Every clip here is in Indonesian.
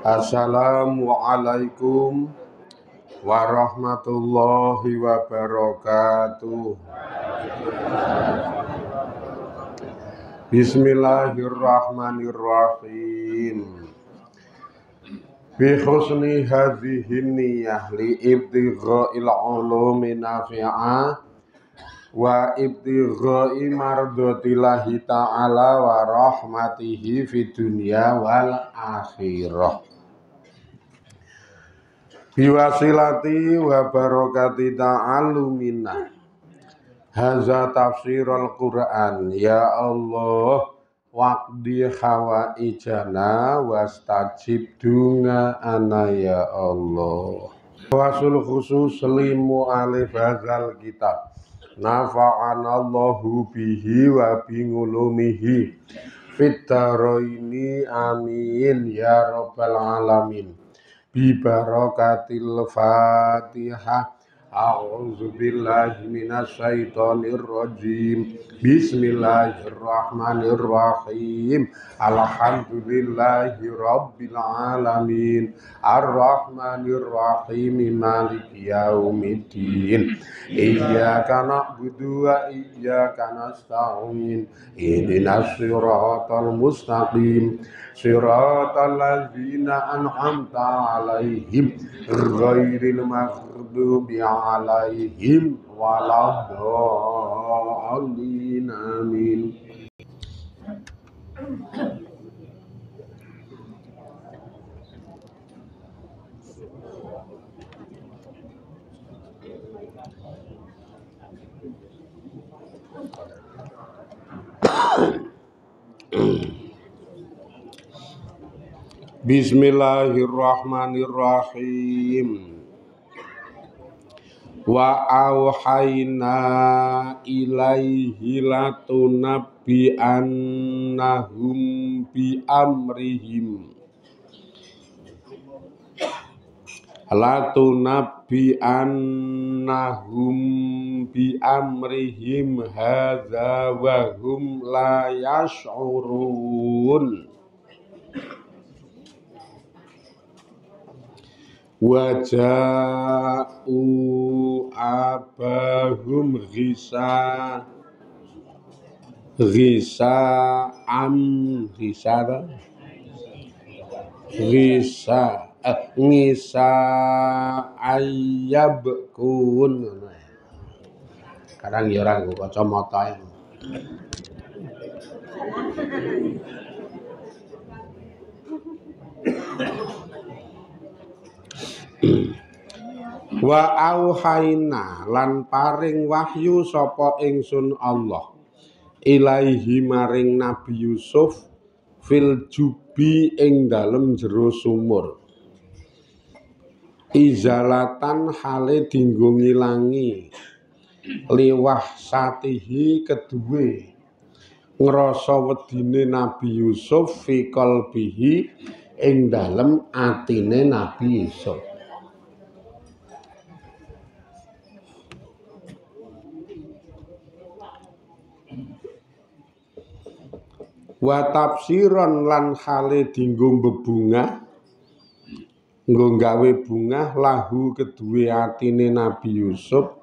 Assalamualaikum warahmatullahi wabarakatuh. Bismillahirrahmanirrahim. Bi husni hadhihi niyyah li ibtigha'il ulumi nafi'ah wa ibtigha'i mardatillahi ta'ala wa rahmatihi fid dunya wal akhirah. Biwasilati wa barakati ta'allumina haza tafsirul Qur'an. Ya Allah, waqdi hawaijana wastajib dungaana ya Allah. Wasul khusus limu alif hadzal kitab nafa'anallahu bihi wa bingulumihi fit daraini amin ya rabbal alamin. Bi barakatil Fatihah. A'udzu billahi minasy syaithanir rajim. Bismillahirrahmanirrahim. Alhamdulillahi rabbil alamin. Arrahmanir rahim. Maliki yaumiddin. Iyyaka na'budu wa iyyaka nasta'in. Ihdinas siratal mustaqim. Siratal ladzina an'amta 'alaihim ghairil maghdubi 'alaihim waladdallin. Amin. Bismillahirrahmanirrahim. Wa auhayna ilaihi latunabbi annahum bi amrihim hadza wa hum la yash'urun. Waja'u abahum ghisa ayyabkun. Kadang ya ora nggo kacamata. Wa auhayna lan paring wahyu sapa ingsun Allah ilaihi maring Nabi Yusuf fil jubi ing dalem jero sumur. Izalatan hale dinggo ngilangi liwah satihi keduwe ngrasa wedine Nabi Yusuf fi qalbihi ing dalem atine Nabi Yusuf. Wa tafsiron lan hale dinggo bebungah nggo gawe bungah lahu keduwe atine Nabi Yusuf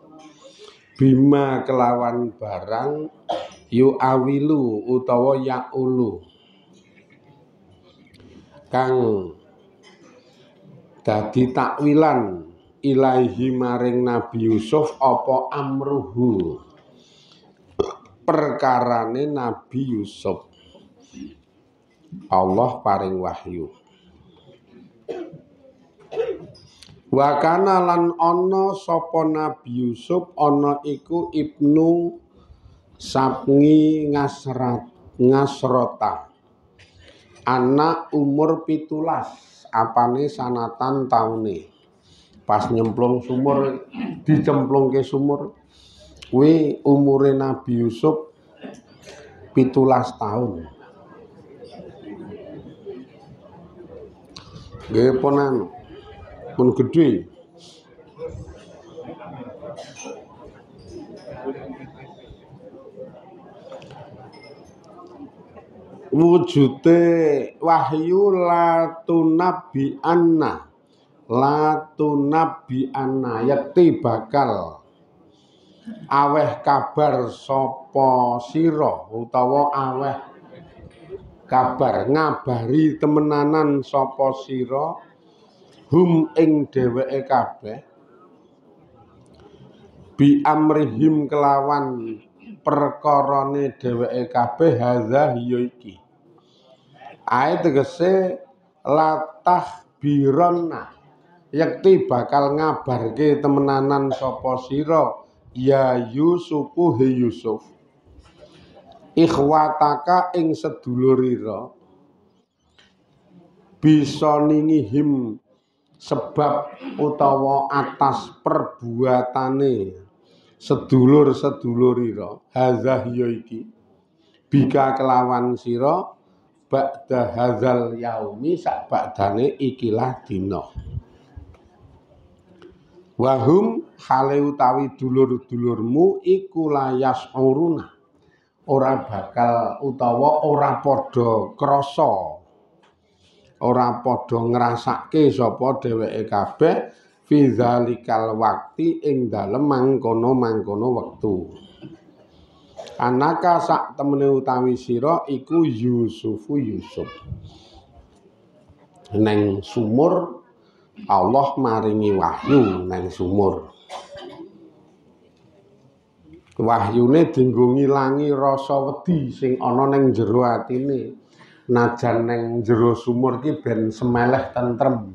bima kelawan barang yu awilu utawa yaulu kang dadi takwilan ilaihi maring Nabi Yusuf apa amruhu perkarane Nabi Yusuf. Allah paring wahyu. Wa kana lan ana sapa Nabi Yusuf ana iku ibnu sabngi ngasrota anak umur 17 apane sanatan taune pas nyemplung sumur dicemplungke sumur kuwi umure Nabi Yusuf 17 tahun. Nggih ponan pun gedhe. wujude wahyu latunabi anna yakti bakal aweh kabar sapa sira utawa aweh kabar ngabari temenanan sapa sira hum ing dheweke kabeh bi amrihim kelawan perkarane dheweke kabeh hadza ya iki ae tegese latah bironna yakti bakal ngabarke temenanan sapa sira ya Yusufu he Yusuf ikhwataka ing sedulurira bisa ningihim sebab utawa atas perbuatane sedulur-sedulurira hazah ya iki bika kelawan sira ba'da hadzal yaumi sakbadane ikilah dina wahum hale utawi dulur-dulurmu iku layas uruna ora bakal utawa ora padha krasa ora padha ngrasake sapa dheweke kabeh fi zalikal waqti ing dalem mangkono wektu anaka sak temene utawi sira iku Yusuf neng sumur Allah maringi wahyu neng sumur wahyune dienggo ngilangi rasa wedi sing ana neng jero atine najan neng jero sumur ki ben semeleh tentrem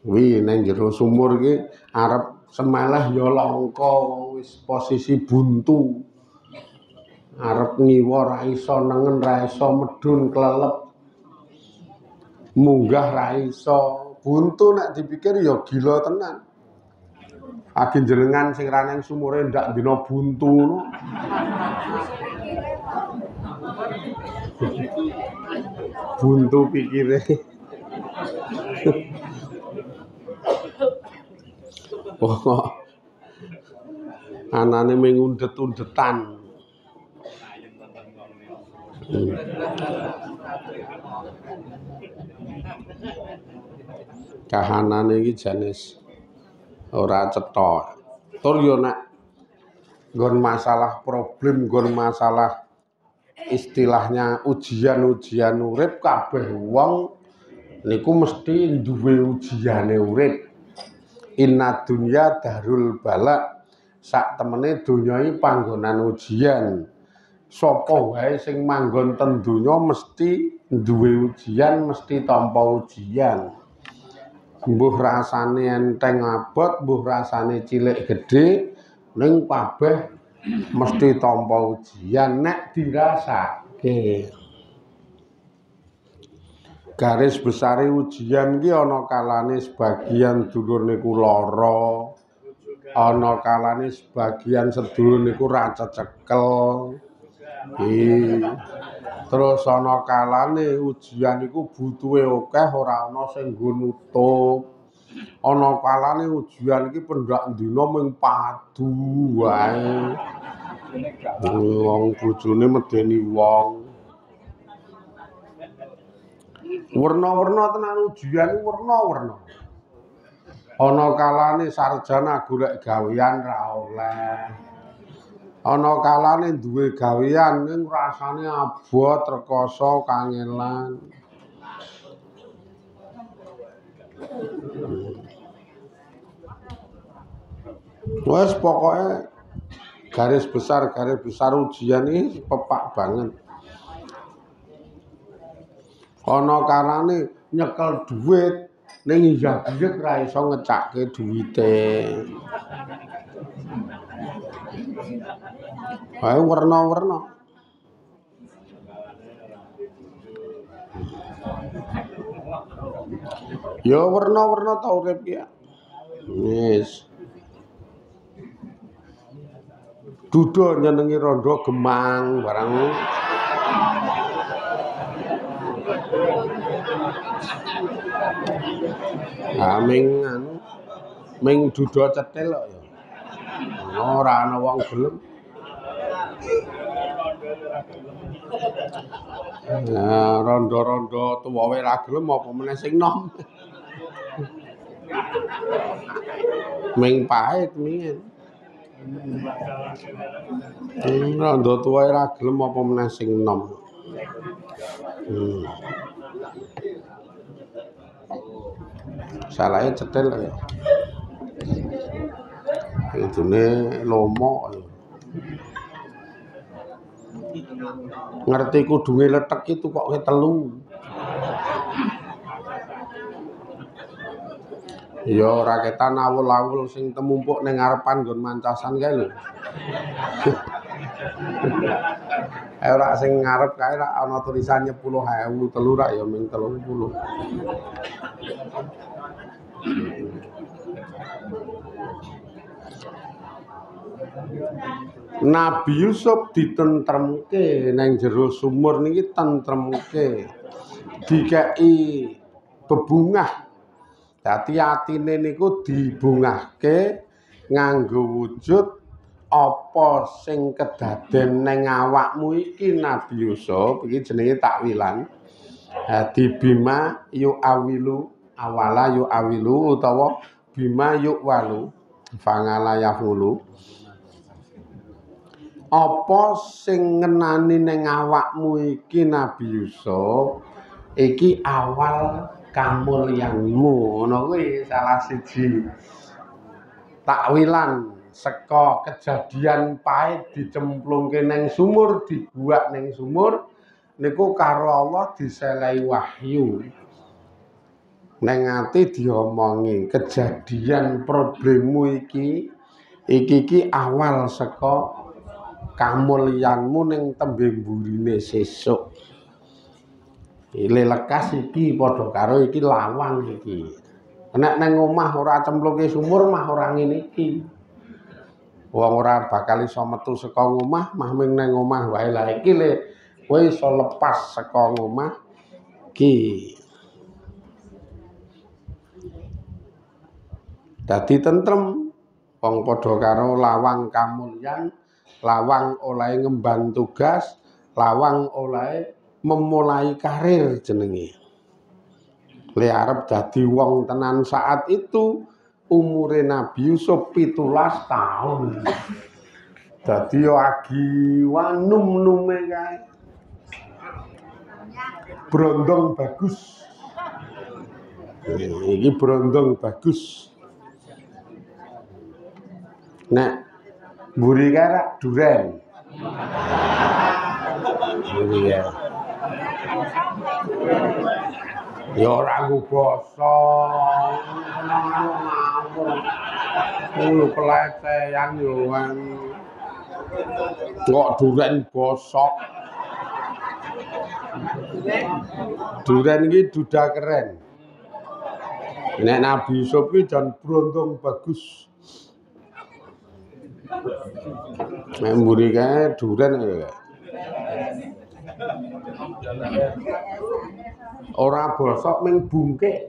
wi neng jero sumur ki arep semeleh ya langka wis posisi buntu arep ngiwa ra iso nengen ra iso medun klelep munggah ra iso buntu nek dipikir ya gila tenan agi jenengan sing ra neng sumure ndak dina buntu ngono buntu pikire oh anane mung undet-undetan kahanane iki jenis ora cetha tur yo nek nggon masalah problem nggon masalah istilahnya ujian urip kabeh wong niku mesti duwe ujiane urip inna dunya darul bala sak temene donya iki panggonan ujian sapa wae sing manggon ten donya mesti duwe ujian mesti tampa ujian mbuh rasane enteng abot mbuh rasane cilik gedhe ning kabeh mesti tampa ujian nek dirasake garis besare ujian ki ana kalane sebagian dulur niku lara ana kalane sebagian sedulur niku ra cecekel terus ana kalane ujian iku butuhe akeh ora ana sing nggo nutup ana kalane ujian iki pendak dina mung padu wae wong bojone medeni wong werna-werna tenan ujian iki werna-werna ana kalane sarjana golek gawean ra oleh ana kalane duwe gawean ning rasane abot rekoso kangelan wes pokoke garis besar ujian ini pepak banget ana kalane nyekel duit ning iya-iya ra iso ngecakke duwite wae werna-werna ya werna-werna ta urip ya wis duda nyenengi rondo gemang barang ming duda cetil kok ya ora ana wong gelem Nah, rondo-rondo tuwa wae ra gelem apa meneh sing nom. Ming pahit mien. Rondo tuwa ra gelem apa meneh sing nom. Salahe cetil ya. Idune lomo. Ngerti kudunge letek itu kok ke telu. Ya ora ketan awul-awul sing temumpuk ning ngarepan nggon mancasan kae lho. Ora sing ngarep kae rak ana tulisan 10.000 telu rak ya ming 30. Nabi Yusuf ditentremke nang jero sumur niki tentremke. Dikeki bebungah. Dadi atine niku dibungahke nganggo wujud apa sing kedaden ning awakmu iki Nabi Yusuf iki jenenge takwilan. Dadi bima yu awilu awala yu awilu utawa bima yu walu fangala yafulu. Apa sing ngenani ning awakmu iki Nabi Yusuf iki awal kamulyanmu ngono kuwi salah siji takwilan saka kejadian pahit dicemplungke ning sumur dibuak ning sumur niku karo Allah diselehi wahyu ning ati diomongi kejadian problemmu iki awal saka kamulyanmu ning tembe mburine sesuk. Ile lekas iki padha karo iki lawang iki. Nek nang omah ora cemplungke sumur mah ora ngene iki. Wong ora bakal iso metu saka omah mah ming nang omah wae. Lah iki le kowe iso lepas saka omah iki. Dadi tentrem wong padha karo lawang kamulyan, lawang oleh ngemban tugas, lawang oleh memulai karir jenenge. Le arep dadi wong tenan saat itu umure Nabi Yusuf 17 tahun. Dadi yo agi wanum-nume kae. Brondong bagus. Iki brondong bagus. Nek mburi kae duren. Iya. Ya ora nggo basa. Kulo pelecehan yo kan. Kok duren bosok. Duren iki duda keren. Nek Nabi Yusuf iki jan brondong bagus. Nek mburi kae duren ya. Ora bosok ming bungkek.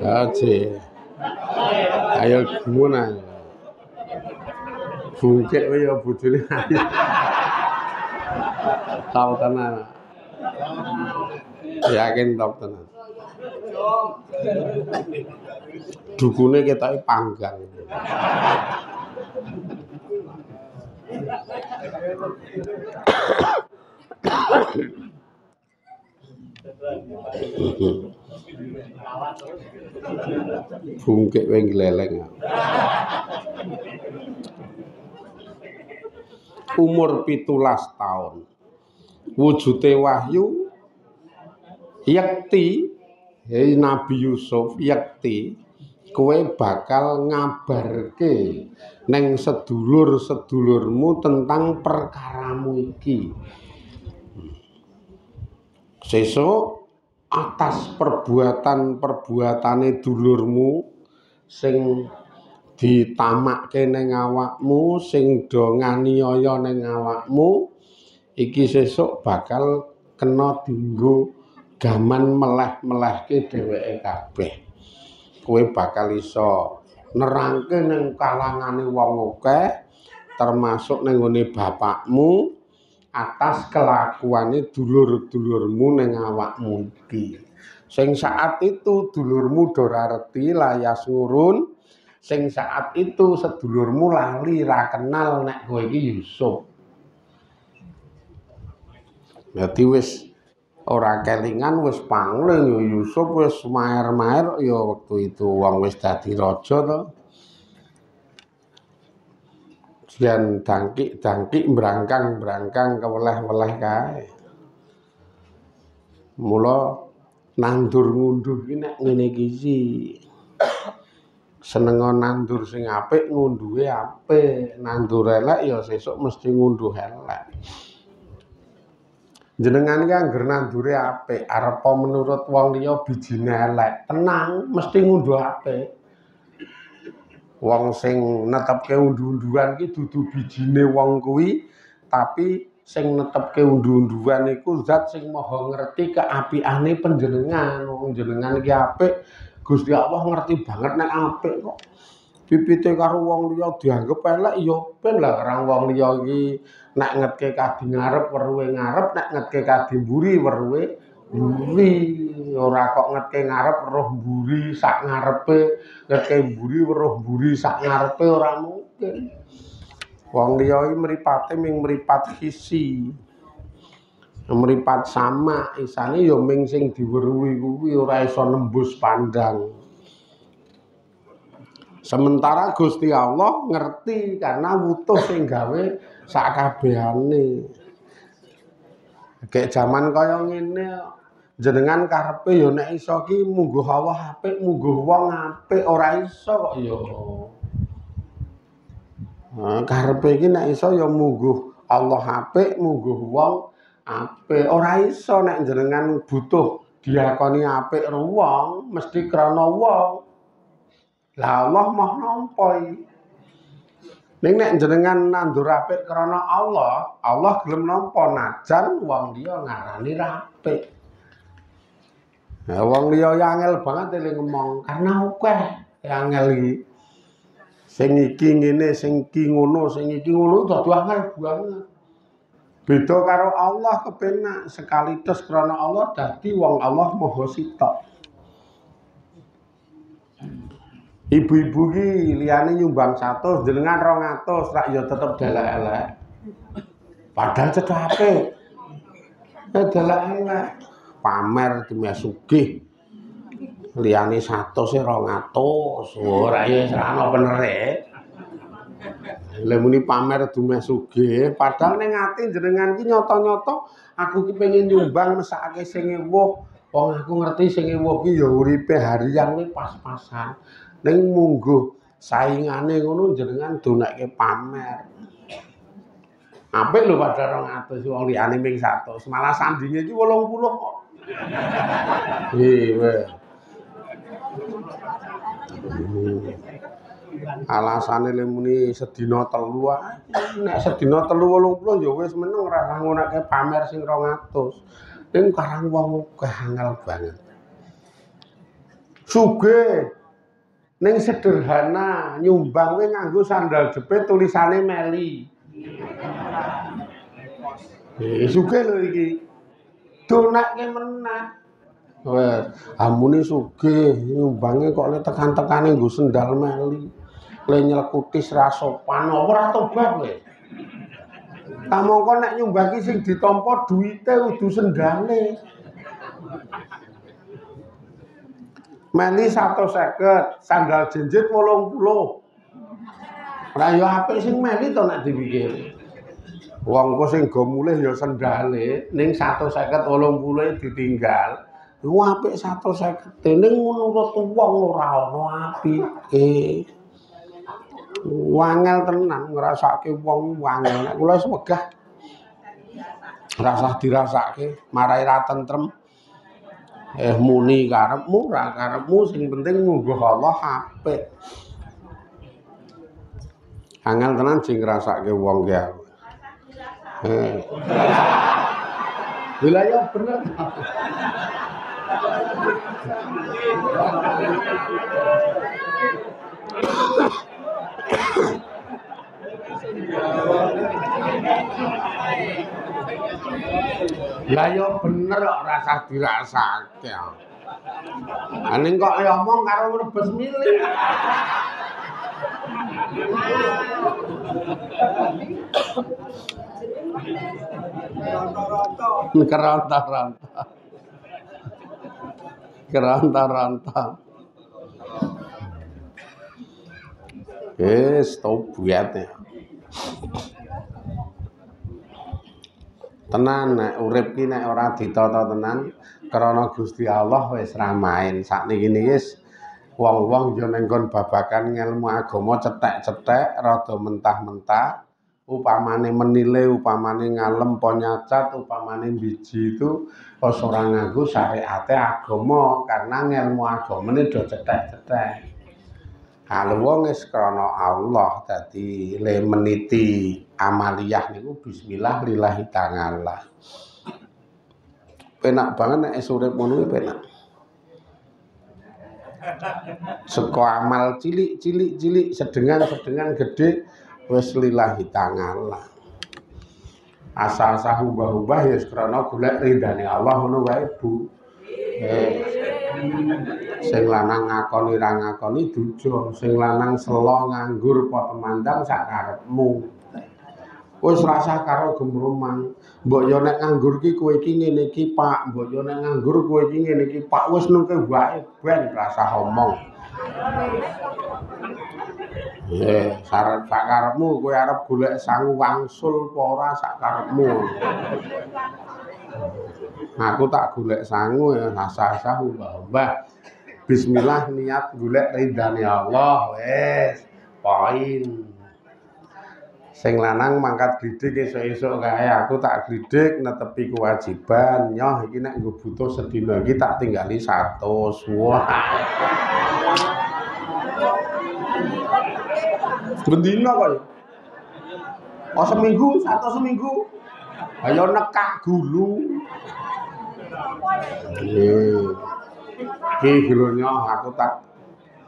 Aje. Ayo gimana? Bungkek wae ya bojone. Tau tenan. Yakin tau tenan. Dukune ketoke panggang. Bungkek wae gleleng. Umur 17 tahun. Wujude wahyu yakti hei Nabi Yusuf yakti kowe bakal ngabarke neng sedulur-sedulurmu tentang perkaramu iki. Sesuk atas perbuatan-perbuatane dulurmu sing ditamakke ning awakmu, sing do nganiaya ning awakmu, iki sesuk bakal kena dienggo gaman meleh-melehke dheweke kabeh. Kowe bakal iso nerangke ning kalangane wong akeh, termasuk ning gone bapakmu atas kelakuane dulur-dulurmu ning awakmu iki. Sing saat itu dulurmu do ora reti layas ngurun, sing saat itu sedulurmu lali ra kenal nek kowe iki Yusuf. Dadi wis ora kelingan wis pangling ya Yusuf wis maer-maer ya wektu itu wong wis dadi raja to. Jan dangkik brangkang keweleh-weleh kae. Mula nandur ngunduh iki nek ngene iki seneng nandur sing apik ngunduhe apik, nandur elek ya sesuk mesti ngunduh elek. Jenengan iki angger nandure apik, arep menurut wong liya bijine elek, tenang mesti ngunduh apik. Wong sing netepke undu-unduan iki dudu bijine wong kuwi, tapi sing netepke undu-unduan iku zat sing maha ngerti keapiane panjenengan. Wong jenengan iki apik, Gusti Allah ngerti banget nek apik kok. Pipite karo wong liya dianggep elek ya ben lah karang wong liya iki nek ngetke kadi ngarep weruhe ngarep, nek ngetke kadi mburi weruhe mburi. Ora kok ngetke ngarep weruh mburi sak ngarepe, ngetke mburi weruh mburi sak ngarepe ora mungkin. Wong liya iki mripate ming mripat hisi. Mripat sama isane ya ming sing diweruhi kuwi ora iso nembus pandang. Sementara Gusti Allah ngerti karena wutuh sing gawe sakabehane. Kayak zaman kaya ngene jenengan karepe ya nek iso ki mungguh Allah apik, mungguh wong apik ora iso kok ya. Karepe iki nek iso ya mungguh Allah apik, mungguh wong apik. Ora iso nek jenengan butuh diakoni apik karo wong mesti krana wong. Lah Allah mah nampa iki. Ning nek jenengan nandur apik krana Allah, Allah gelem nampa najan wong liya ngarani apik. Nah, wong liya angel banget eling ngomong karena akeh angel iki. Sing iki ngene, sing iki ngono, sing iki ngono dadi angel banget. Beda karo Allah kepenak sekali tes krana Allah dadi wong Allah maha sitok. Ibu-ibu ki liyane nyumbang 100 jenengan 200 rak ya tetep delek-elek. Padahal cedhake. Delek-elek. Pamer dimes sugih. Liyane 100 e 200. Ora ya serana benere. Lha muni pamer dimes sugih, padahal ning ati jenengan ki nyata-nyata aku ki pengen nyumbang mesake sing ewuh. Wong aku ngerti sing ewuh ki ya uripe harian kuwi pas-pasan. Ning mungguh saingane ngono jenengan donekke pamer. Apik lho padahal 200 wong liyane ming 100, malah sandinge iki 80 kok. Weh. Alasane le muni sedina 3 ae. Nek sedina 3 80 ya wis meneng ora ngonake pamer sing 200. Ning karang wong akeh angel banget. Sugih ning sederhana nyumbang kuwi nganggo sandal jepit tulisane Meli. Sugih lho iki. Donekke meneh. Wes, amune sugih nyumbange kok le tekan-tekane nggo sendal Meli. Le nyelekuti rasopan ora tobat kowe. Kamangka nek nyumbang ki sing ditampa duwite kudu sendale. Meli 150, sandal jinjit 80. Ora ya apik sing meli to nek dipikir. Wong ku sing go mulih ya sandale, ning 150 80 ditinggal. Ku apik 150 ning menurut wong ora ana apike. Wangel tenan ngrasake wong wangel. Nek kula wis wegah. Rasah dirasake, marai ra tentrem. Muni karepmu ra karepmu sing penting mungguh Allah apik. Angel tenan sing ngrasake wong ki aku. Wilayah bener. Lah yo bener kok rasa dirasake. Aning kok ngomong karo mrebes milih. Keranta-ranta. Keranta-ranta. Tobat ya. Tenan nek urip ki nek ora ditata tenan krana Gusti Allah wis ra main. Sakniki wis wong-wong yo ning nggon babagan ngelmu agama cetek-cetek rada mentah-mentah. Upamane menile, upamane ngalem po nyacat, upamane biji itu pas ora nganggo syariate agama karena ngelmu agamane do cetek-cetek. Kalau wong wis krana Allah dadi le meniti amaliyah niku bismillah lillahi ta'ala. Penak banget nek urip ngono penak. Seko amal cilik-cilik sedengan gede wis lillahi ta'ala. Asa-asa ubah-ubah ya krana golek ridane Allah ngono wae, Bu. Sing lanang ngakoni ra ngakoni duja, sing lanang selo nganggur apa temandang sak karepmu. Wis rasah karo gemromang. Mbok yo nek nganggur ki kowe iki ngene iki, Pak. Mbok yo nek nganggur kowe iki ngene iki, Pak. Wis nengke wae ben rasah omong. Syarat sak karepmu kowe arep golek sangu wangsul apa ora sak karepmu. Aku tak golek sangu ya asah-asah mbah. Bismillah niat golek ridane Allah wis poin. Sing lanang mangkat glidik esuk-esuk kae aku tak glidik netepi kewajiban nyoh iki nek nggo butuh sedina iki tak tinggali 100. Wah. Bendina kok ya. Oh seminggu, 100 seminggu. Ayo nekak gulu. Iki gilonyo aku tak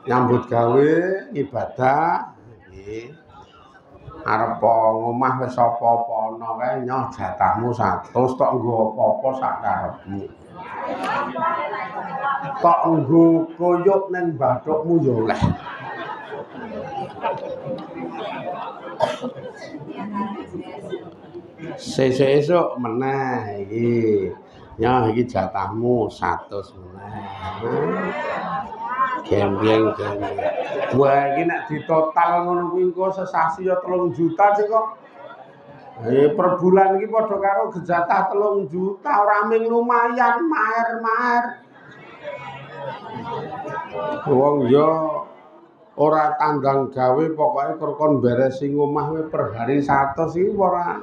nyambut gawe ibadah iki. Arep ngomah wis apa-apa ana kae nyoh jatahmu 100 tok nggo apa-apa sak karepmu. Tok nggo koyok ning bathukmu ya oleh. Sesuk meneh iki. Nyoh iki jatahmu 100 meneh. Gembeng. Wah iki nek ditotal ngono kuwi engko sesasi ya 3 juta sih kok. Per bulan iki padha karo gejatah 3 juta, ora ming lumayan maer-maer. Wong ya ora tanggang gawe pokoke kon beresi omah we per hari 100 iki ora.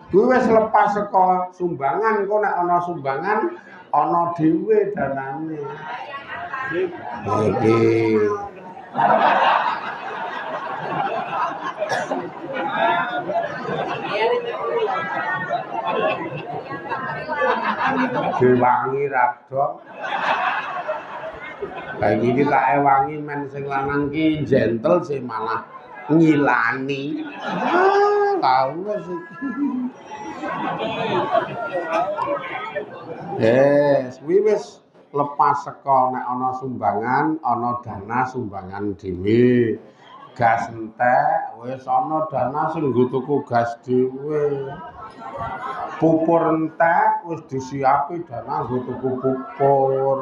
Kuwi wis lepas saka sumbangan, kok nek ana sumbangan ana dhewe danane. Iki diwangi radok. Lah iki tak ewangi men sing lanang ki gentle sih malah ngilani. Tau wis iki. Kuwi wis lepas saka nek ana sumbangan, ana dana sumbangan dhewe. Gas entek, wis ana dana sing nggo tuku gas dhewe. Pupur entek, wis disiapi dana nggo tuku pupur.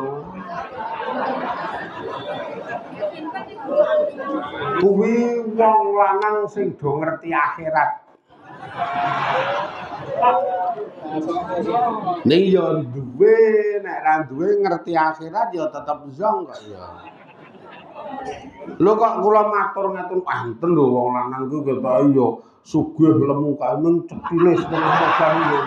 Kuwi wong lanang sing do ngerti akhirat. Ning yo duwe, nek ra duwe ngerti akhirat ya tetep zong kok ya. Lho kok kula matur ngaten panten lho wong lanang ku ketok ya sugih lemu kae ning cepile setengah modal yo.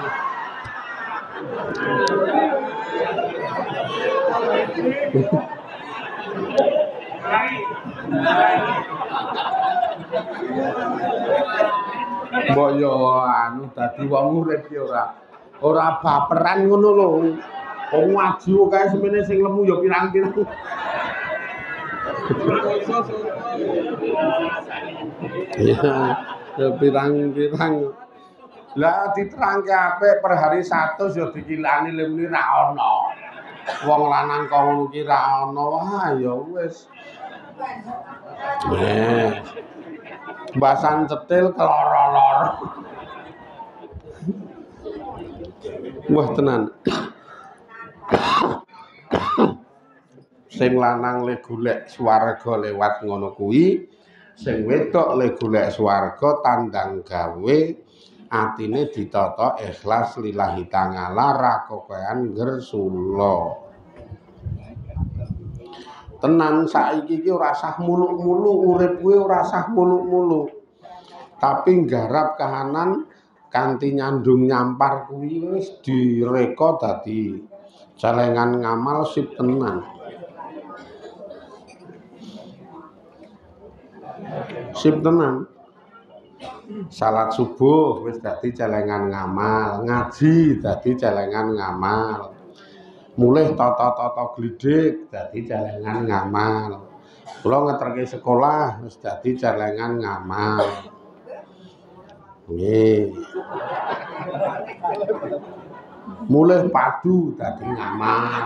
Mbok yo anu dadi wong urip ki ora baperan ngono lho. Wong ngaji kae semene sing lemu yo pirang-pirang. Ya pirang-pirang. Lah diterangke apik per hari 100 ya dikilani lemune ra ono. Wong lanang kok ngono ki ra ono. Wah ya wis. Basan cetil keloro-loro. Wah tenan. Sing lanang le golek swarga lewat ngono kuwi, sing wedok le golek swarga tandang gawe atine ditata ikhlas lillahi ta'ala ra kokoan gersula. Tenan saiki iki ora sah muluk-muluk urip kuwi ora sah muluk-muluk. Tapi nggarap kahanan kanthi nyandung nyampar kuwi wis direka dadi celengan ngamal sip tenan. Sip tenan. Salat subuh wis dadi celengan ngamal, ngaji dadi celengan ngamal. Mulih tata-tata glidik dadi celengan ngamal. Kula ngeterke sekolah wis dadi celengan ngamal. Nggih. Mulih padu dadi ngamal.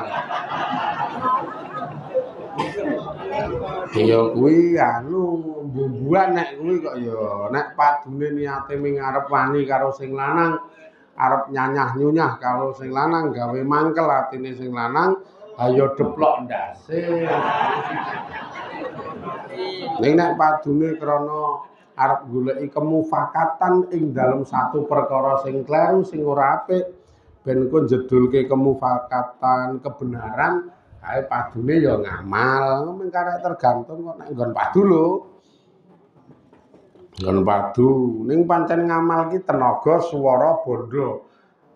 Ya kuwi anu bumbuan nek kuwi kok ya nek padune niate ming arep wani karo sing lanang arep nyanyah-nyunyah karo sing lanang gawe mangkel atine sing lanang ayo deplok ndase. Ning nek padune krana arep goleki kemufakatan ing dalem satu perkara sing kleru sing ora apik ben engko njedulke kemufakatan kebenaran ae padune ya ngamal mung karek tergantung kok nek nggon padu lho. Nggon padu ning pancen ngamal ki tenaga swara bondo.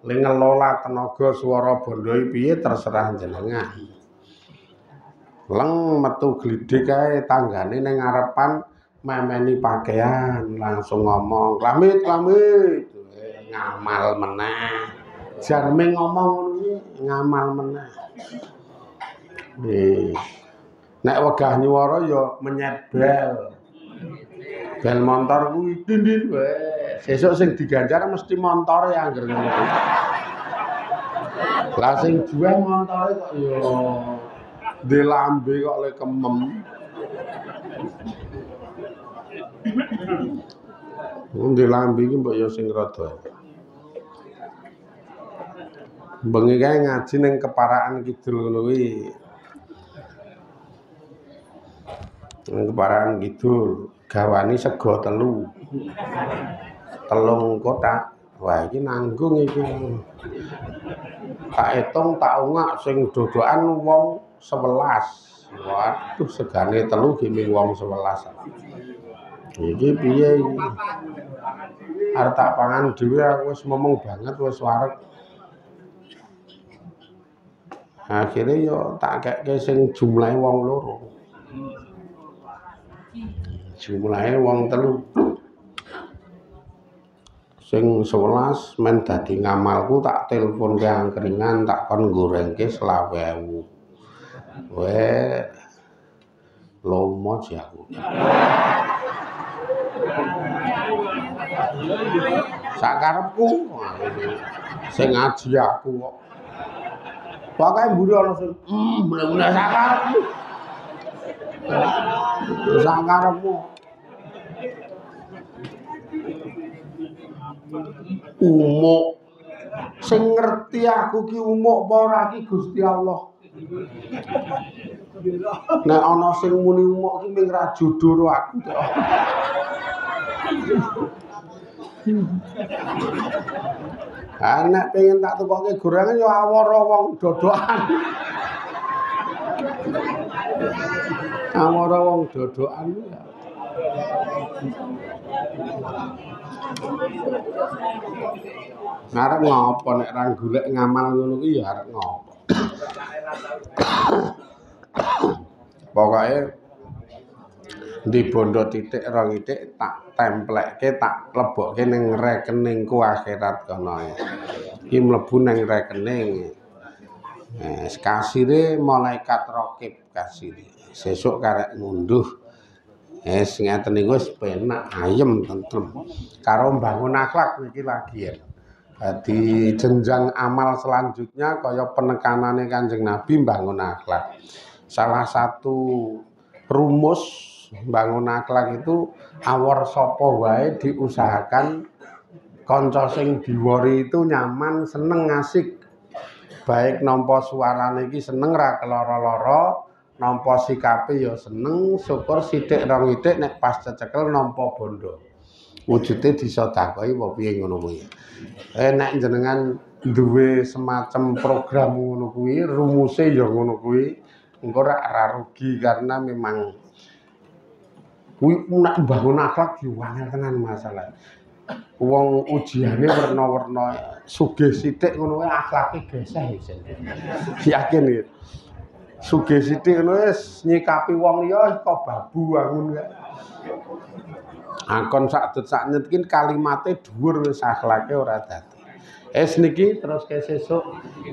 Ling ngelola tenaga swara bondo iki piye terserah jenengan. Leng metu glidik kae tanggane ning ngarepan memeni pakaian langsung ngomong lamit ngamal meneh. Jan ming ngomong ngono ngamal meneh. Nek wegah nyuwara ya menyet bel. Bel montor kuwi dindin wae. Sesuk sing diganjar mesti montore angger ngono. Lah sing jual montore kok ya ndek lambe kok le kemem. Ndek lambe iki mbok ya sing rada. Bengi kae ngaji ning Keparaan Kidul ngono kuwi. Keparaan Kidul gawani sego telung kotak. Wah iki nanggung iki. Tak hitung tak ungak sing dodokan wong 11. Waduh segane telu giming wong 11. Iki piye iki? Arep tak pangan dhewe aku wis momong banget wis wareg. Akhirnya yo tak kekke sing jumlahe wong loro. Jumlahe wong telu. Sing 11 men dadi ngamalku tak telepon ke angkringan tak kon gorengke 20.000. Weh lomo sih aku. Sakarepku sing ngaji aku kok. Pokoke mburi ana sing bener-bener sakarepmu. Sakarepmu. Umuk sing ngerti aku ki umuk apa ora ki Gusti Allah. Nek ana sing muni umuk ki ming ra jodoh karo aku to. Nek pengen tak tukoke gorengan ya awara wong dodokan. Awara wong dodokan ya. Arep ngopo nek ra golek ngamal ngono kuwi ya arep ngopo. Pokoke Di bondo titik rong titik tak templekke tak lebokke ning rekeningku akhirat kono. Iki mlebu ning rekening. Kasire malaikat raqib kasire. Sesuk karek ngunduh. Ngeten niku wis penak, ayem, tentrem. Karo mbangun akhlak niki lagi ya. Di jenjang amal selanjutnya kaya penekanane Kanjeng Nabi mbangun akhlak. Salah satu rumus bangun akhlak itu awor sapa wae diusahakan kanca sing diwori itu nyaman, seneng, asik. Baik nampa suarane iki seneng ra keloro-loro, nampa sikape ya seneng, syukur sithik rong titik nek pas cecekel nampa bondo. Wujude disedakahi apa piye ngono kuwi. Nek jenengan duwe semacam program ngono kuwi, rumuse ya ngono kuwi. Engko ra rugi karena memang kuwi nek mbangun akhlak yo angel tenan masalah. Wong ujiane werna-werna sugih sithik ngono wae akhlake geseh isen. Yakin iki. Sugih sithik ngono wis nyikapi wong liya kok babu wangun kae. Akon sakdut saknyet iki kalimate dhuwur wis akhlake ora dadi. Niki terus ke sesuk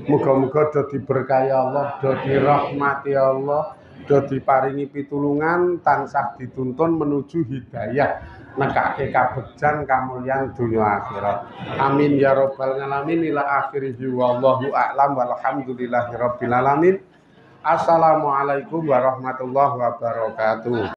muga-muga do diberkahi Allah, do dirahmati Allah, do diparingi pitulungan tansah dituntun menuju hidayah nekake kabegjan kamulyan dunya akhirat. Amin ya rabbal alamin ila akhirih wallahu a'lam walhamdulillahi rabbil alamin. Assalamualaikum warahmatullahi wabarakatuh.